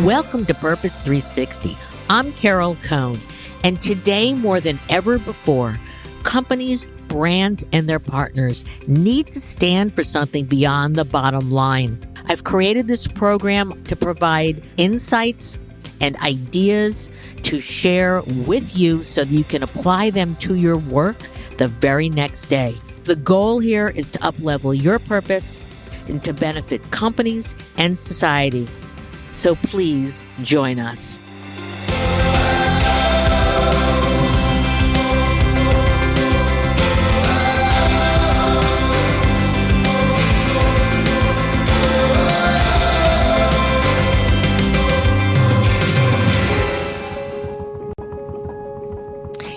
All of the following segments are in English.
Welcome to Purpose 360. I'm Carol Cohn, and today more than ever before, companies, brands, and their partners need to stand for something beyond the bottom line. I've created this program to provide insights and ideas to share with you so that you can apply them to your work the very next day. The goal here is to uplevel your purpose and to benefit companies and society. So please join us.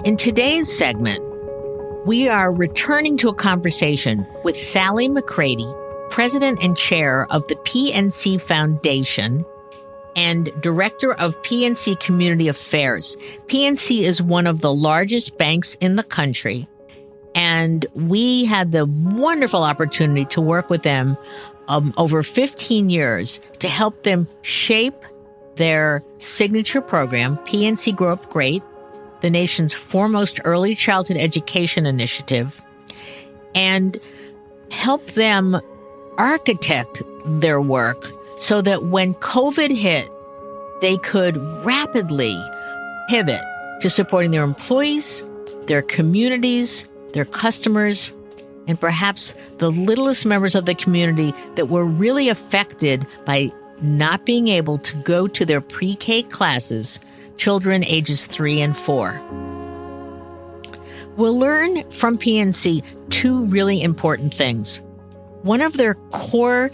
In today's segment, we are returning to a conversation with Sally McCrady, President and Chair of the PNC Foundation and Director of PNC Community Affairs. PNC is one of the largest banks in the country, and we had the wonderful opportunity to work with them over 15 years to help them shape their signature program, PNC Grow Up Great, the nation's foremost early childhood education initiative, and help them architect their work so that when COVID hit, they could rapidly pivot to supporting their employees, their communities, their customers, and perhaps the littlest members of the community that were really affected by not being able to go to their pre-K classes, children ages 3 and 4. We'll learn from PNC two really important things. One of their core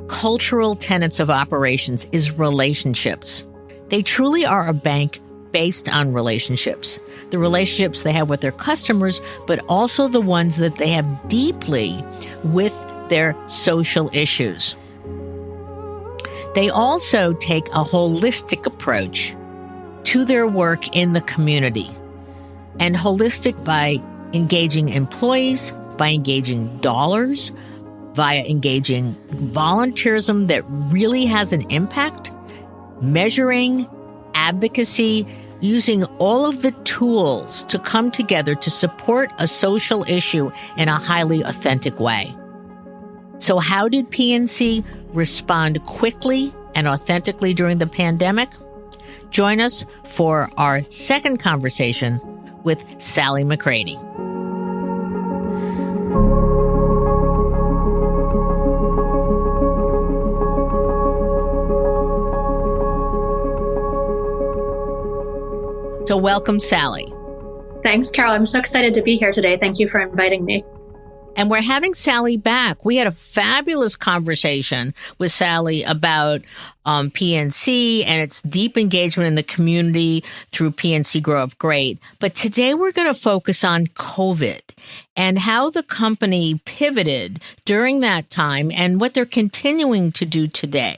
cultural tenets of operations is relationships. They truly are a bank based on relationships. The relationships they have with their customers, but also the ones that they have deeply with their social issues. They also take a holistic approach to their work in the community. And holistic by engaging employees, by engaging dollars, via engaging volunteerism that really has an impact, measuring, advocacy, using all of the tools to come together to support a social issue in a highly authentic way. So how did PNC respond quickly and authentically during the pandemic? Join us for our second conversation with Sally McCrady. So welcome, Sally. Thanks, Carol. I'm so excited to be here today. Thank you for inviting me. And we're having Sally back. We had a fabulous conversation with Sally about PNC and its deep engagement in the community through PNC Grow Up Great. But today we're going to focus on COVID and how the company pivoted during that time and what they're continuing to do today.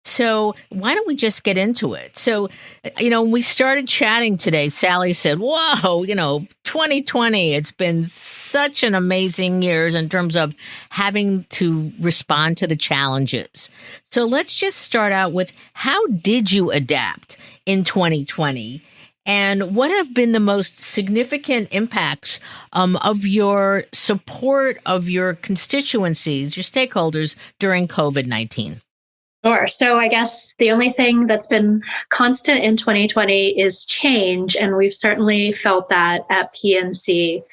So why don't we just get into it? So, when we started chatting today, Sally said, whoa, 2020, it's been such an amazing year in terms of having to respond to the challenges. So let's just start out with, how did you adapt in 2020? And what have been the most significant impacts of your support of your constituencies, your stakeholders during COVID-19? Sure. So I guess the only thing that's been constant in 2020 is change, and we've certainly felt that at PNC.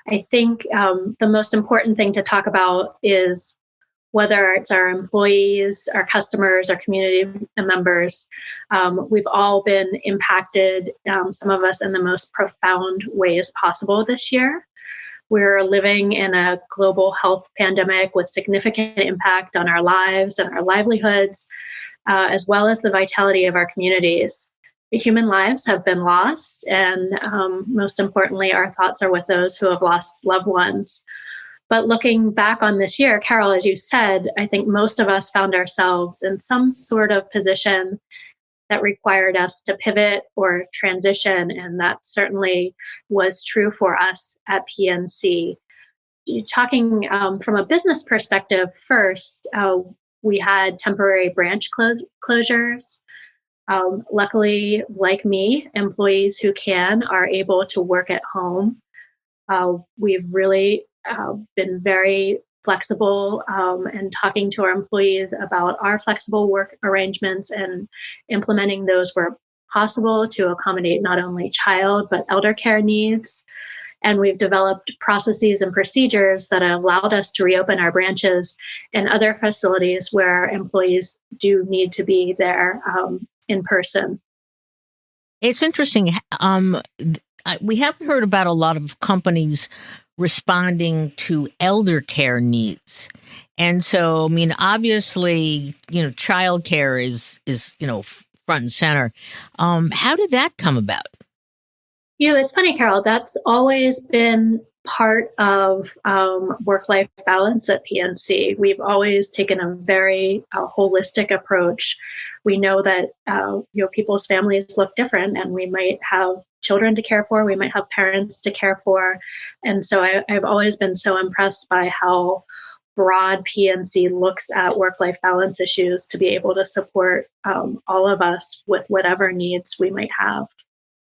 I think the most important thing to talk about is whether it's our employees, our customers, our community members. We've all been impacted, some of us in the most profound ways possible this year. We're living in a global health pandemic with significant impact on our lives and our livelihoods, as well as the vitality of our communities. Human lives have been lost, and most importantly, our thoughts are with those who have lost loved ones. But looking back on this year, Carol, as you said, I think most of us found ourselves in some sort of position that required us to pivot or transition, and that certainly was true for us at PNC. Talking from a business perspective first, we had temporary branch closures. Luckily, like me, employees who can are able to work at home. We've really been very flexible and talking to our employees about our flexible work arrangements and implementing those where possible to accommodate not only child but elder care needs. And we've developed processes and procedures that have allowed us to reopen our branches and other facilities where employees do need to be there in person. It's interesting. We haven't heard about a lot of companies responding to elder care needs. And so, I mean, obviously, childcare is front and center. How did that come about? It's funny, Carol, that's always been part of work-life balance at PNC. We've always taken a very holistic approach. We know that people's families look different, and we might have children to care for, we might have parents to care for, and so I've always been so impressed by how broad PNC looks at work-life balance issues to be able to support all of us with whatever needs we might have.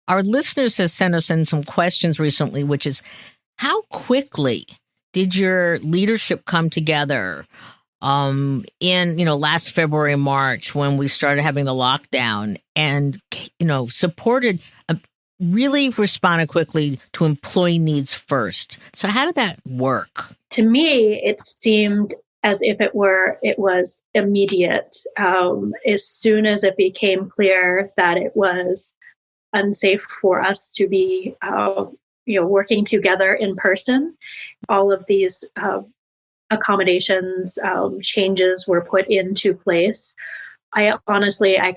Our listeners have sent us in some questions recently, which is, how quickly did your leadership come together in last February and March when we started having the lockdown and really responded quickly to employee needs first? So how did that work? To me, it seemed as if it was immediate. As soon as it became clear that it was unsafe for us to be working together in person, all of these accommodations, changes were put into place. I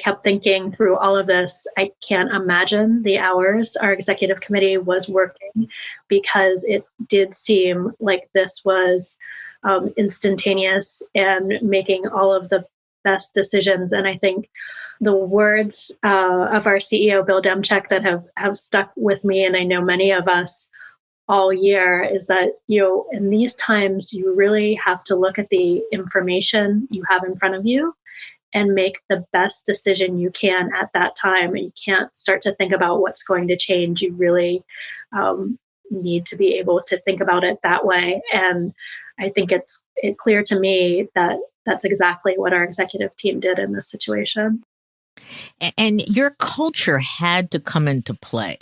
kept thinking through all of this, I can't imagine the hours our executive committee was working, because it did seem like this was instantaneous and making all of the best decisions. And I think the words of our CEO, Bill Demchak, that have stuck with me, and I know many of us all year, is that, in these times, you really have to look at the information you have in front of you and make the best decision you can at that time. And you can't start to think about what's going to change. You really need to be able to think about it that way. And I think it's clear to me that that's exactly what our executive team did in this situation. And your culture had to come into play.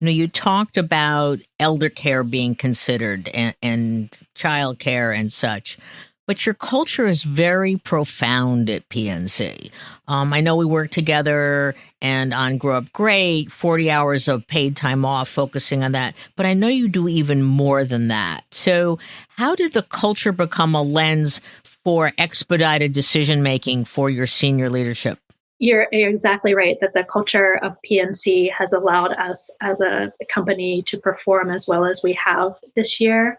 You talked about elder care being considered and child care and such, but your culture is very profound at PNC. I know we work together and on Grow Up Great, 40 hours of paid time off, focusing on that. But I know you do even more than that. So how did the culture become a lens for expedited decision-making for your senior leadership? You're exactly right that the culture of PNC has allowed us as a company to perform as well as we have this year.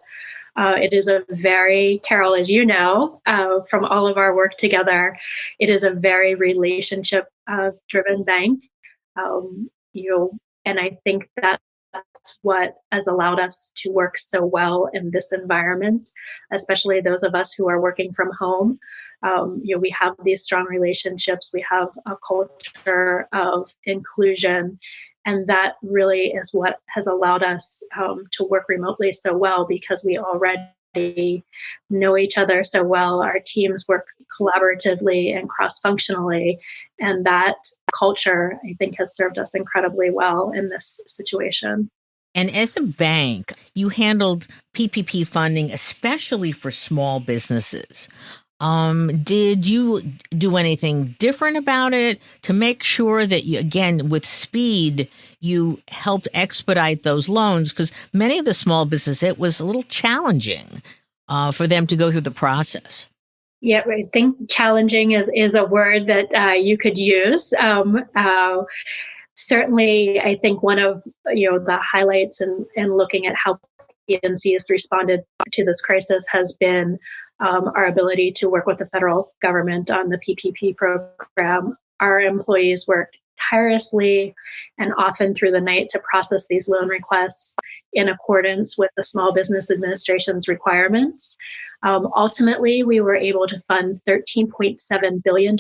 It is a very, Carol, as you know, from all of our work together, it is a very relationship-driven bank. And I think that's what has allowed us to work so well in this environment, especially those of us who are working from home. We have these strong relationships. We have a culture of inclusion. And that really is what has allowed us to work remotely so well, because we already know each other so well. Our teams work collaboratively and cross-functionally. And that culture, I think, has served us incredibly well in this situation. And as a bank, you handled PPP funding, especially for small businesses. Did you do anything different about it to make sure that you, again, with speed, you helped expedite those loans? Because many of the small businesses, it was a little challenging for them to go through the process. Yeah, I think challenging is a word that you could use. Certainly, I think one of the highlights in looking at how PNC has responded to this crisis has been our ability to work with the federal government on the PPP program. Our employees worked tirelessly and often through the night to process these loan requests in accordance with the Small Business Administration's requirements. Ultimately, we were able to fund $13.7 billion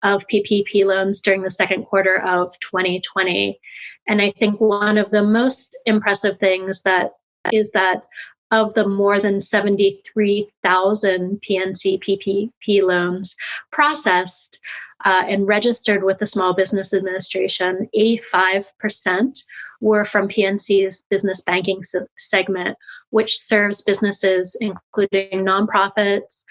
of PPP loans during the second quarter of 2020. And I think one of the most impressive things that is that of the more than 73,000 PNC PPP loans processed and registered with the Small Business Administration, 85% were from PNC's business banking segment, which serves businesses including nonprofits,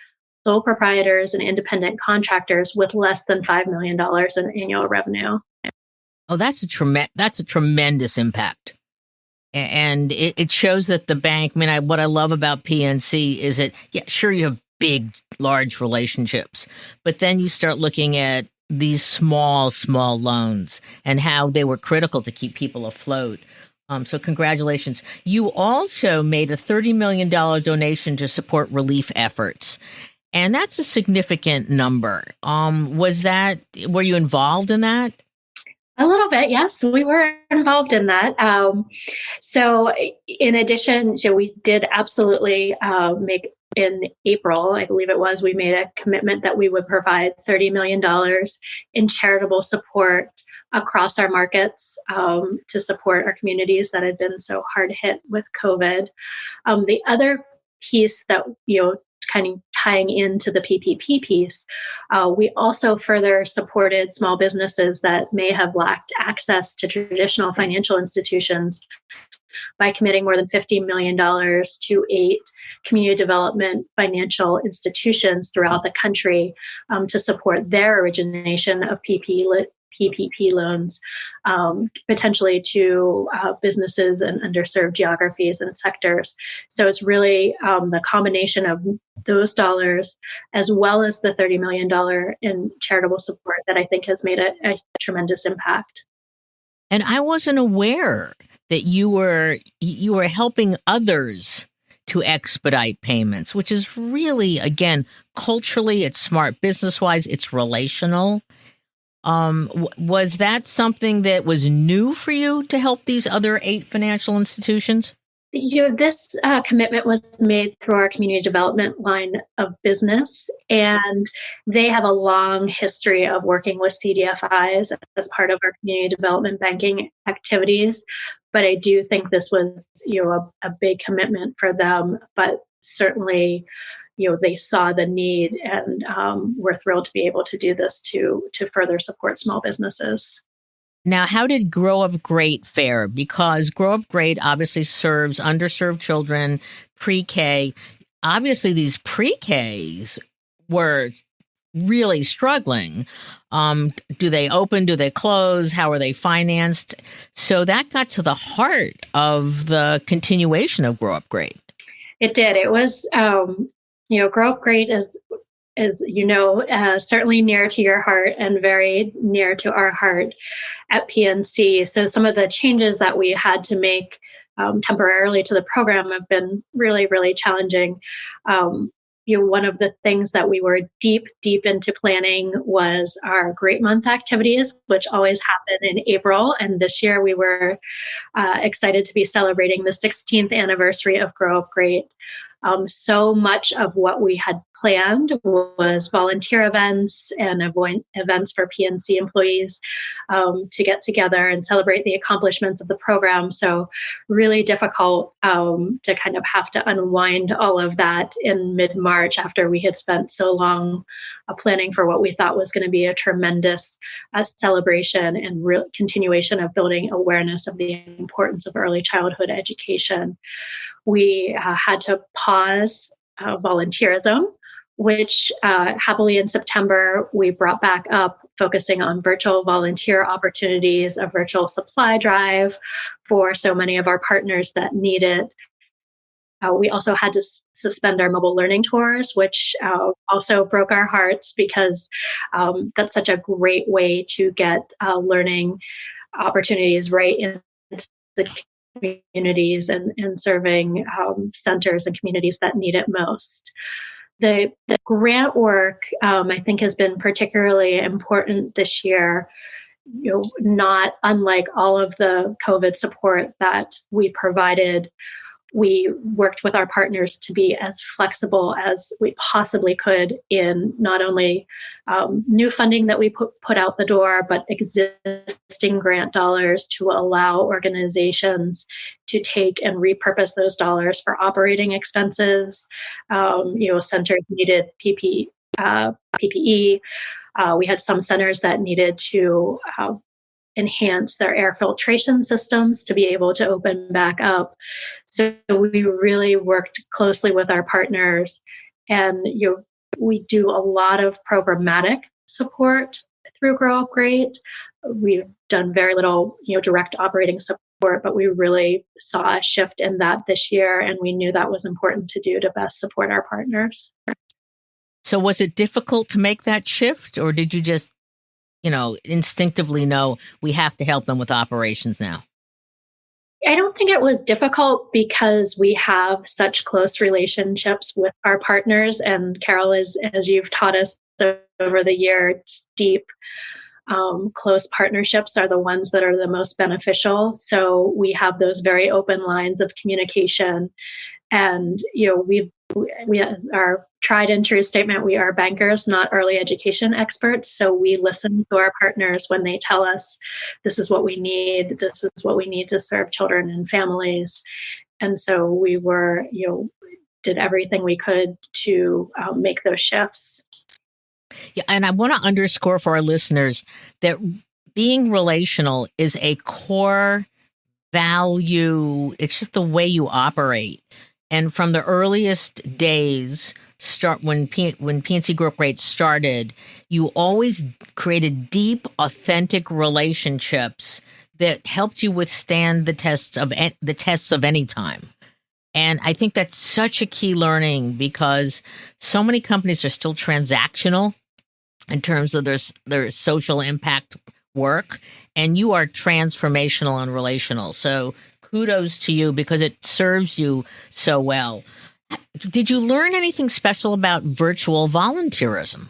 sole proprietors, and independent contractors with less than $5 million in annual revenue. Oh, that's a tremendous impact. And it shows that the bank, what I love about PNC is that, yeah, sure, you have big, large relationships, but then you start looking at these small loans and how they were critical to keep people afloat. So congratulations. You also made a $30 million donation to support relief efforts. And that's a significant number. Were you involved in that? A little bit, yes. We were involved in that. So in addition, we did absolutely make in April, I believe it was, we made a commitment that we would provide $30 million in charitable support across our markets to support our communities that had been so hard hit with COVID. The other piece that, kind of tying into the PPP piece, we also further supported small businesses that may have lacked access to traditional financial institutions by committing more than $50 million to 8 community development financial institutions throughout the country to support their origination of PPP loans, potentially to businesses in underserved geographies and sectors. So it's really the combination of those dollars as well as the $30 million in charitable support that I think has made a tremendous impact. And I wasn't aware that you were helping others to expedite payments, which is really, again, culturally, it's smart. Business-wise, it's relational. Was that something that was new for you to help these other 8 financial institutions? This commitment was made through our community development line of business, and they have a long history of working with CDFIs as part of our community development banking activities. But I do think this was, a big commitment for them. But certainly, they saw the need, and we're thrilled to be able to do this to further support small businesses. Now, how did Grow Up Great fare? Because Grow Up Great obviously serves underserved children, pre-K. Obviously, these pre-Ks were really struggling. Do they open? Do they close? How are they financed? So that got to the heart of the continuation of Grow Up Great. It did. It was, Grow Up Great is certainly near to your heart and very near to our heart at PNC. So some of the changes that we had to make temporarily to the program have been really, really challenging. One of the things that we were deep into planning was our Great Month activities, which always happen in April. And this year we were excited to be celebrating the 16th anniversary of Grow Up Great. So much of what we had planned was volunteer events and events for PNC employees to get together and celebrate the accomplishments of the program. So really difficult to kind of have to unwind all of that in mid-March after we had spent so long planning for what we thought was going to be a tremendous celebration and real continuation of building awareness of the importance of early childhood education. We had to pause volunteerism, which happily in September we brought back up, focusing on virtual volunteer opportunities, a virtual supply drive for so many of our partners that need it. We also had to suspend our mobile learning tours, which also broke our hearts because that's such a great way to get learning opportunities right in the communities and serving centers and communities that need it most. The grant work, I think, has been particularly important this year, not unlike all of the COVID support that we provided. we worked with our partners to be as flexible as we possibly could in not only new funding that we put out the door, but existing grant dollars to allow organizations to take and repurpose those dollars for operating expenses. Centers needed PPE. We had some centers that needed to enhance their air filtration systems to be able to open back up. So we really worked closely with our partners, and we do a lot of programmatic support through Grow Up Great. We've done very little, direct operating support, but we really saw a shift in that this year, and we knew that was important to do to best support our partners. So was it difficult to make that shift, or did you just instinctively know we have to help them with operations now? I don't think it was difficult because we have such close relationships with our partners. And Carol, as you've taught us over the years, deep, close partnerships are the ones that are the most beneficial. So we have those very open lines of communication. And, we our tried and true statement, we are bankers, not early education experts. So we listen to our partners when they tell us this is what we need to serve children and families. And so we were, did everything we could to make those shifts. Yeah, and I want to underscore for our listeners that being relational is a core value. It's just the way you operate. And from the earliest days, when PNC Grow Up Great started, you always created deep, authentic relationships that helped you withstand the tests of any time. And I think that's such a key learning, because so many companies are still transactional in terms of their social impact work, and you are transformational and relational. So kudos to you, because it serves you so well. Did you learn anything special about virtual volunteerism?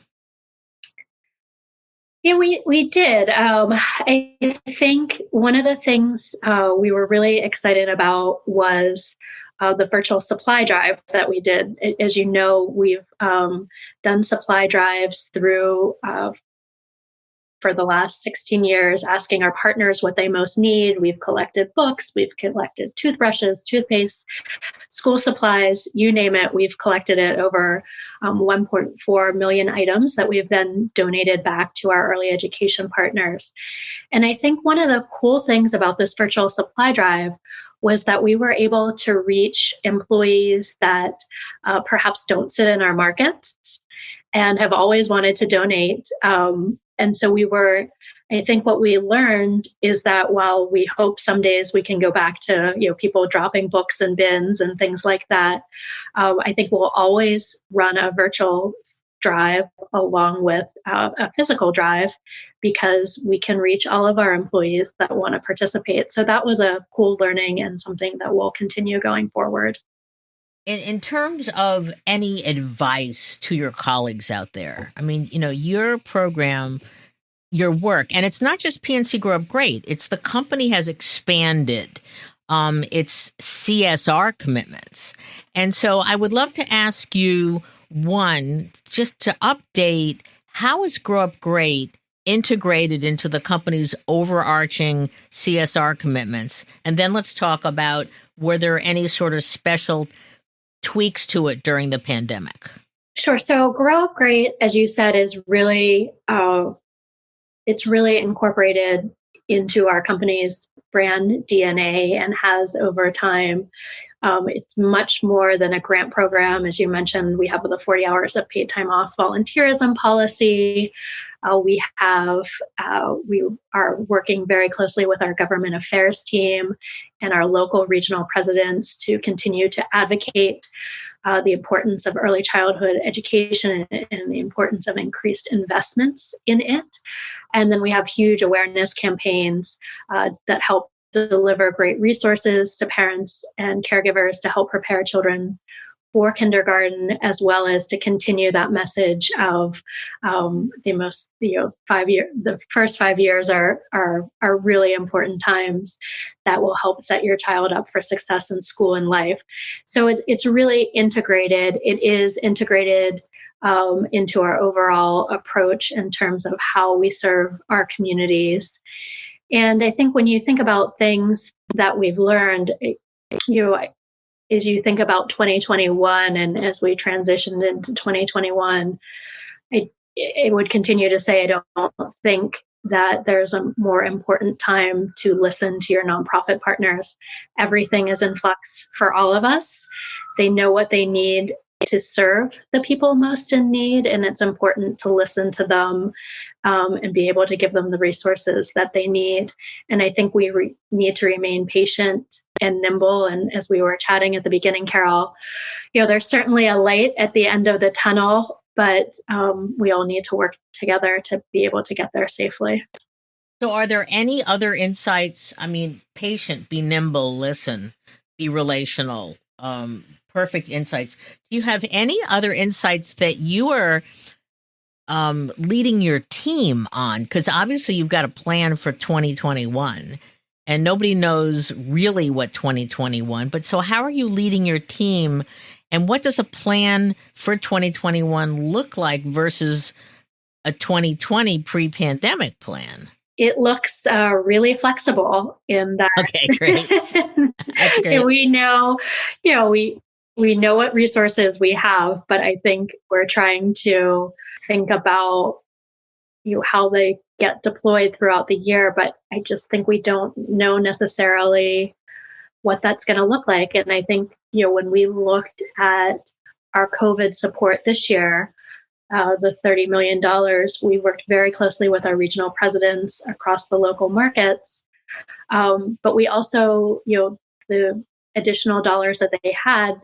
Yeah, we did. I think one of the things we were really excited about was the virtual supply drive that we did. As you know, we've done supply drives through for the last 16 years, asking our partners what they most need. We've collected books, we've collected toothbrushes, toothpaste, school supplies, you name it. We've collected it, over 1.4 million items that we've then donated back to our early education partners. And I think one of the cool things about this virtual supply drive was that we were able to reach employees that perhaps don't sit in our markets and have always wanted to donate. And so I think what we learned is that while we hope some days we can go back to, people dropping books in bins and things like that, I think we'll always run a virtual drive along with a physical drive, because we can reach all of our employees that want to participate. So that was a cool learning and something that will continue going forward. In terms of any advice to your colleagues out there, I mean, your program, your work, and it's not just PNC Grow Up Great, it's the company has expanded its CSR commitments. And so I would love to ask you, one, just to update, how is Grow Up Great integrated into the company's overarching CSR commitments? And then let's talk about, were there any sort of special tweaks to it during the pandemic? Sure. So Grow Up Great, as you said, is really, it's really incorporated into our company's brand DNA and has over time. It's much more than a grant program. As you mentioned, we have the 40 hours of paid time off volunteerism policy. We are working very closely with our government affairs team and our local regional presidents to continue to advocate the importance of early childhood education and the importance of increased investments in it. And then we have huge awareness campaigns that help deliver great resources to parents and caregivers to help prepare children for kindergarten, as well as to continue that message of the first 5 years are really important times that will help set your child up for success in school and life. So it's really integrated. It is integrated into our overall approach in terms of how we serve our communities. And I think when you think about things that we've learned, as you think about 2021 and as we transitioned into 2021, I would continue to say I don't think that there's a more important time to listen to your nonprofit partners. Everything is in flux for all of us. They know what they need to serve the people most in need, and it's important to listen to them and be able to give them the resources that they need. And I think we need to remain patient and nimble. And as we were chatting at the beginning, Carol, there's certainly a light at the end of the tunnel, but we all need to work together to be able to get there safely. So are there any other insights? I mean, patient, be nimble, listen, be relational, perfect insights. Do you have any other insights that you are leading your team on? Because obviously you've got a plan for 2021 and nobody knows really what 2021, but so how are you leading your team and what does a plan for 2021 look like versus a 2020 pre-pandemic plan? It looks really flexible in that. Okay, great. That's great. We know, we know what resources we have, but I think we're trying to think about how they get deployed throughout the year. But I just think we don't know necessarily what that's going to look like. And I think, when we looked at our COVID support this year, the $30 million, we worked very closely with our regional presidents across the local markets. But we also, the additional dollars that they had,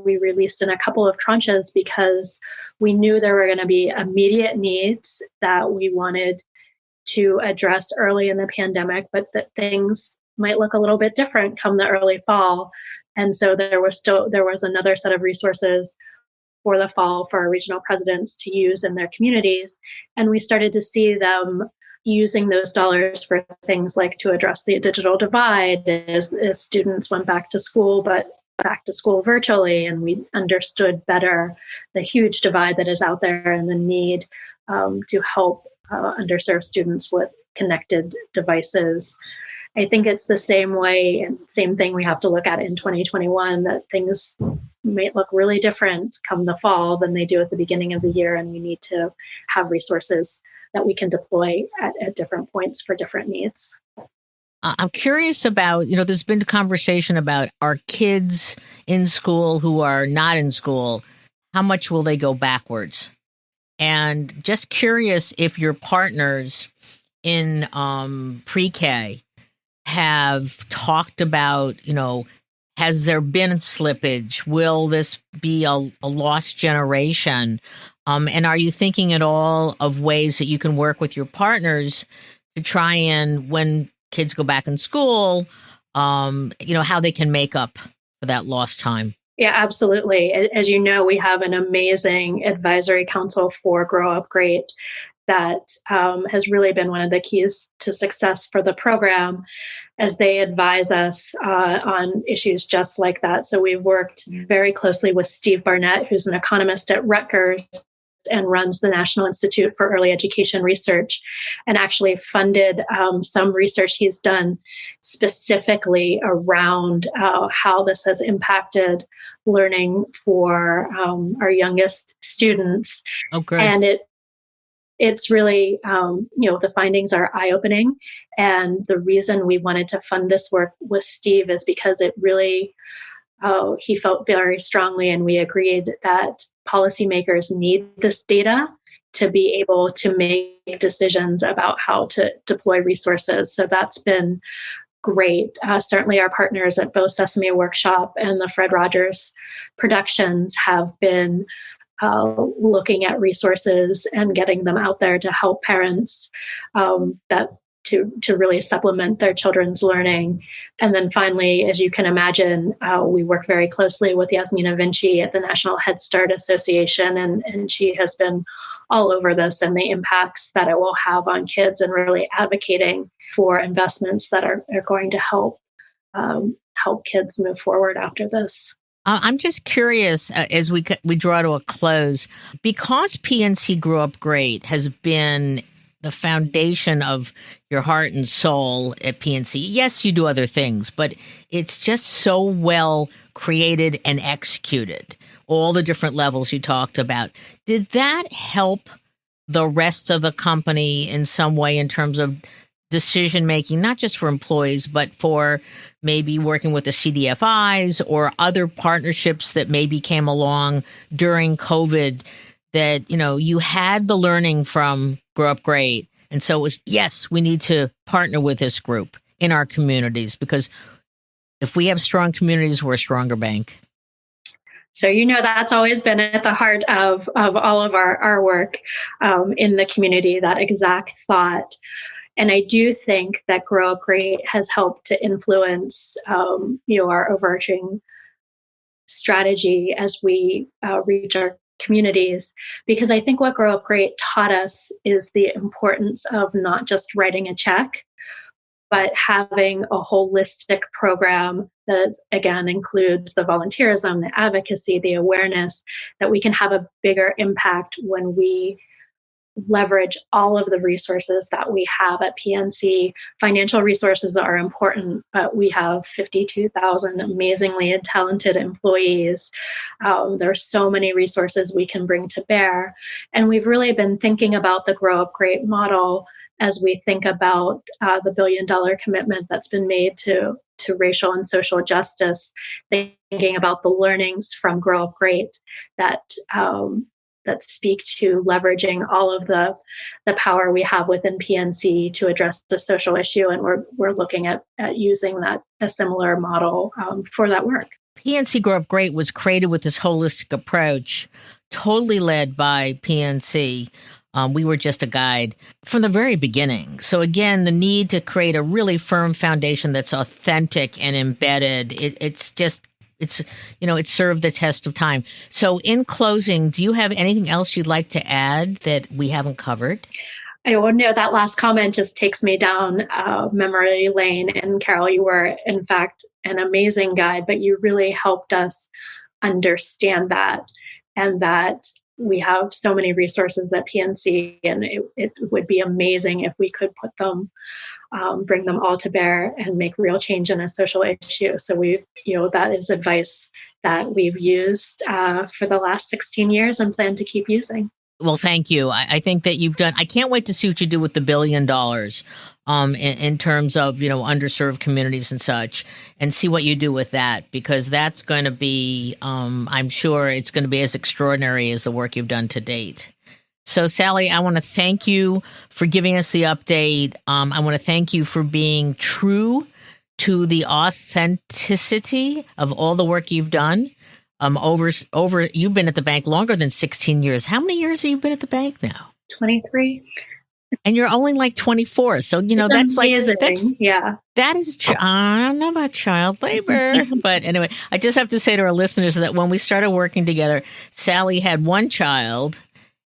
we released in a couple of tranches because we knew there were going to be immediate needs that we wanted to address early in the pandemic, but that things might look a little bit different come the early fall. And so there was another set of resources for the fall for our regional presidents to use in their communities. And we started to see them using those dollars for things like to address the digital divide as students went back to school, but back to school virtually. And we understood better the huge divide that is out there and the need to help underserved students with connected devices. I think it's the same way and same thing we have to look at in 2021, that things might look really different come the fall than they do at the beginning of the year. And we need to have resources that we can deploy at different points for different needs. I'm curious about, there's been a conversation about our kids in school who are not in school, how much will they go backwards? And just curious if your partners in pre-K have talked about, has there been slippage? Will this be a lost generation? And are you thinking at all of ways that you can work with your partners to try and, when kids go back in school, how they can make up for that lost time? Yeah, absolutely. As you know, we have an amazing advisory council for Grow Up Great that has really been one of the keys to success for the program as they advise us on issues just like that. So we've worked very closely with Steve Barnett, who's an economist at Rutgers and runs the National Institute for Early Education Research, and actually funded some research he's done specifically around how this has impacted learning for our youngest students. Oh, great. And it's really, the findings are eye-opening. And the reason we wanted to fund this work with Steve is because it really, he felt very strongly, and we agreed that policymakers need this data to be able to make decisions about how to deploy resources. So that's been great. Certainly our partners at both Sesame Workshop and the Fred Rogers Productions have been looking at resources and getting them out there to help parents that to really supplement their children's learning. And then finally, as you can imagine, we work very closely with Yasmina Vinci at the National Head Start Association, and she has been all over this and the impacts that it will have on kids, and really advocating for investments that are going to help kids move forward after this. I'm just curious, as we draw to a close, because PNC Grew Up Great has been the foundation of your heart and soul at PNC. Yes, you do other things, but it's just so well created and executed. All the different levels you talked about. Did that help the rest of the company in some way in terms of decision making, not just for employees, but for maybe working with the CDFIs or other partnerships that maybe came along during COVID, that, you had the learning from Grow Up Great. And so it was, yes, we need to partner with this group in our communities, because if we have strong communities, we're a stronger bank. So, that's always been at the heart of all of our work in the community, that exact thought. And I do think that Grow Up Great has helped to influence, our overarching strategy as we reach our communities, because I think what Grow Up Great taught us is the importance of not just writing a check, but having a holistic program that, again, includes the volunteerism, the advocacy, the awareness, that we can have a bigger impact when we leverage all of the resources that we have at PNC. Financial resources are important, but we have 52,000 amazingly talented employees. There are so many resources we can bring to bear. And we've really been thinking about the Grow Up Great model as we think about the $1 billion commitment that's been made to racial and social justice, thinking about the learnings from Grow Up Great that speak to leveraging all of the power we have within PNC to address the social issue. And we're looking at using a similar model for that work. PNC Grow Up Great was created with this holistic approach, totally led by PNC. We were just a guide from the very beginning. So again, the need to create a really firm foundation that's authentic and embedded, it served the test of time. So in closing, do you have anything else you'd like to add that we haven't covered? I don't know, that last comment just takes me down memory lane. And Carol, you were, in fact, an amazing guide, but you really helped us understand that, and that we have so many resources at PNC, and it would be amazing if we could put them, bring them all to bear and make real change in a social issue. So that is advice that we've used for the last 16 years and plan to keep using. Well, thank you. I think that you've done, I can't wait to see what you do with the $1 billion in terms of, underserved communities and such, and see what you do with that, because that's going to be, I'm sure it's going to be as extraordinary as the work you've done to date. So, Sally, I want to thank you for giving us the update. I want to thank you for being true to the authenticity of all the work you've done. You've been at the bank longer than 16 years. How many years have you been at the bank now? 23. And you're only like 24. So, that's amazing. Yeah. That is, I don't know about child labor. But anyway, I just have to say to our listeners that when we started working together, Sally had one child,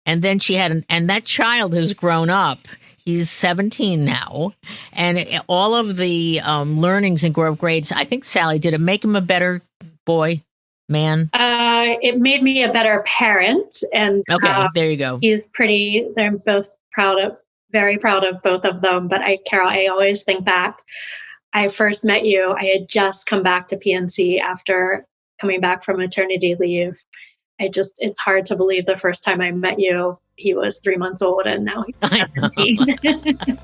and then she had, and that child has grown up. He's 17 now. And all of the learnings in Grow Up Great, I think Sally, did it make him a better boy? Man? It made me a better parent. And okay, there you go. They're both very proud of both of them. But Carol, I always think back, I first met you, I had just come back to PNC after coming back from maternity leave. It's hard to believe the first time I met you, he was 3 months old, and now he's 17.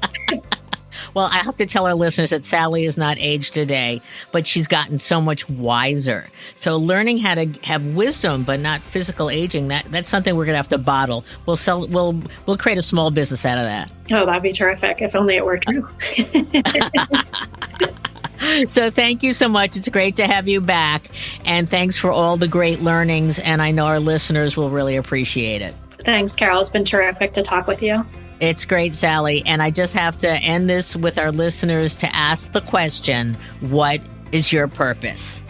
Well, I have to tell our listeners that Sally is not aged today, but she's gotten so much wiser. So learning how to have wisdom, but not physical aging, that's something we're going to have to bottle. We'll create a small business out of that. Oh, that'd be terrific. If only it were true. So thank you so much. It's great to have you back. And thanks for all the great learnings. And I know our listeners will really appreciate it. Thanks, Carol. It's been terrific to talk with you. It's great, Sally. And I just have to end this with our listeners to ask the question, what is your purpose?